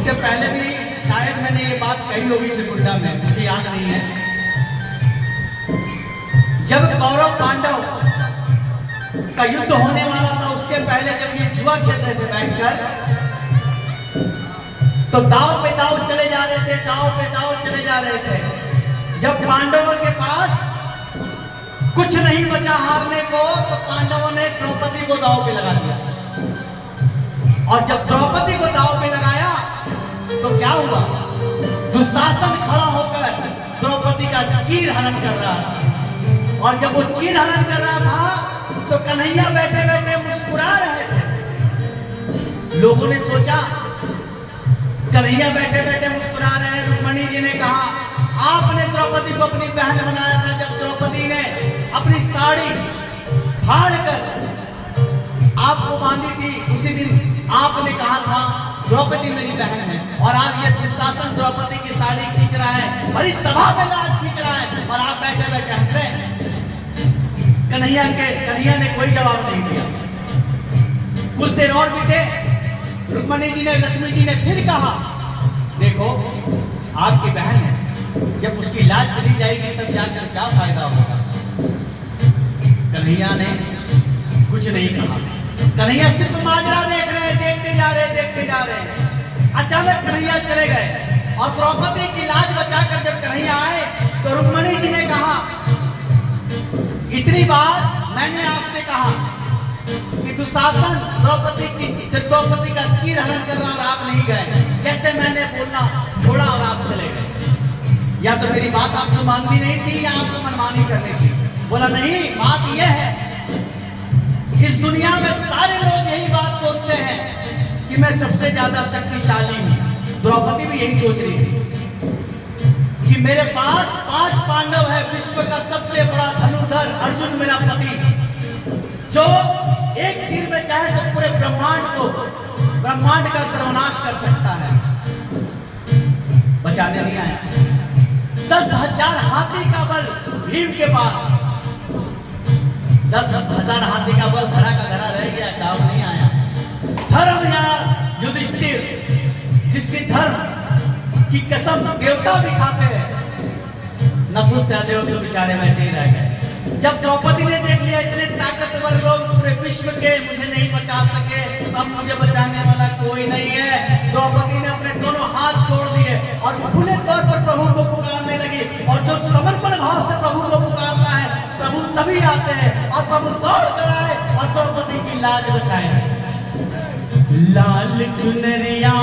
इसके पहले भी शायद मैंने ये बात कही होगी त्रिकुंडा में, मुझे याद नहीं है। जब कौरव पांडव का युद्ध होने वाला था, उसके पहले जब ये जुआ खेल रहे थे बैठकर, तो दाव पे दाव चले जा रहे थे, दाव पे दाव चले जा रहे थे। जब पांडवों के पास कुछ नहीं बचा हारने को, तो पांडवों ने द्रौपदी को दाव पे लगा दिया। और जब द्रौपदी को दाव पे लगाया तो क्या हुआ? दुशासन खड़ा होकर द्रौपदी का चीर हरण कर रहा था। और जब वो चीर हरण कर रहा था तो कन्हैया बैठे बैठे मुस्कुरा रहे थे। लोगों ने सोचा कन्हैया बैठे बैठे मुस्कुरा रहे हैं। रुक्मणी जी ने कहा आपने द्रौपदी को अपनी बहन बनाया था। जब द्रौपदी ने अपनी साड़ी फाड़ कर आपको बांधी थी, उसी दिन आपने कहा था द्रौपदी मेरी बहन है। और आज ये दुशासन द्रौपदी की साड़ी खींच रहा है, बड़ी सभा में लाश खींच रहा है, और आप बैठे बैठे हंस रहे हैं। कन्हैया ने कोई जवाब नहीं दिया। कुछ देर और बीते, रुक्मणी जी ने, लक्ष्मी जी ने फिर कहा देखो आपकी बहन है, जब उसकी लाज चली जाएगी तब जाकर क्या फायदा होगा। कन्हैया ने कुछ नहीं कहा। कन्हैया सिर्फ माजरा देख रहे हैं, देखते जा रहे हैं। अचानक कन्हैया चले गए और द्रौपदी की लाज बचाकर जब कन्हैया आए तो रुक्मणी जी ने कहा इतनी बार मैंने आपसे कहा कि दुशासन द्रौपदी का चीर हरण कर रहा और आप नहीं गए। कैसे मैंने बोलना छोड़ा और आप चले गए? या तो मेरी बात आपको माननी नहीं थी या आपको मनमानी करनी थी। बोला नहीं, बात यह है इस दुनिया में सारे लोग यही बात सोचते हैं कि मैं सबसे ज्यादा शक्तिशाली हूं। द्रौपदी भी यही सोच रही थी कि मेरे पास 5 पांडव है, विश्व का सबसे बड़ा धनुर्धर अर्जुन मेरा पति, जो एक तीर में चाहे तो पूरे ब्रह्मांड का सर्वनाश कर सकता है। बचाने नहीं आया। 10,000 हाथी का बल भीम के पास, 10,000 हाथी का बल धरा का धरा रह गया, काम नहीं आया। धर्म या युधिष्ठिर, जिसकी धर्म की कसम देवता भी खाते हैं, नकुल सहदेव तो बेचारे वैसे ही रह गए। जब द्रौपदी ने देख लिया इतने ताकतवर लोग पूरे विश्व के मुझे नहीं बचा सके, अब मुझे बचाने वाला कोई नहीं है, द्रौपदी ने अपने दोनों हाथ छोड़ दिए और खुले तौर पर प्रभु को पुकारने लगी। और जो समर्पण भाव से प्रभु को पुकारता है, प्रभु तभी आते हैं और प्रभु दौड़ कर आए और द्रौपदी की लाज बचाए। लाल चुनरिया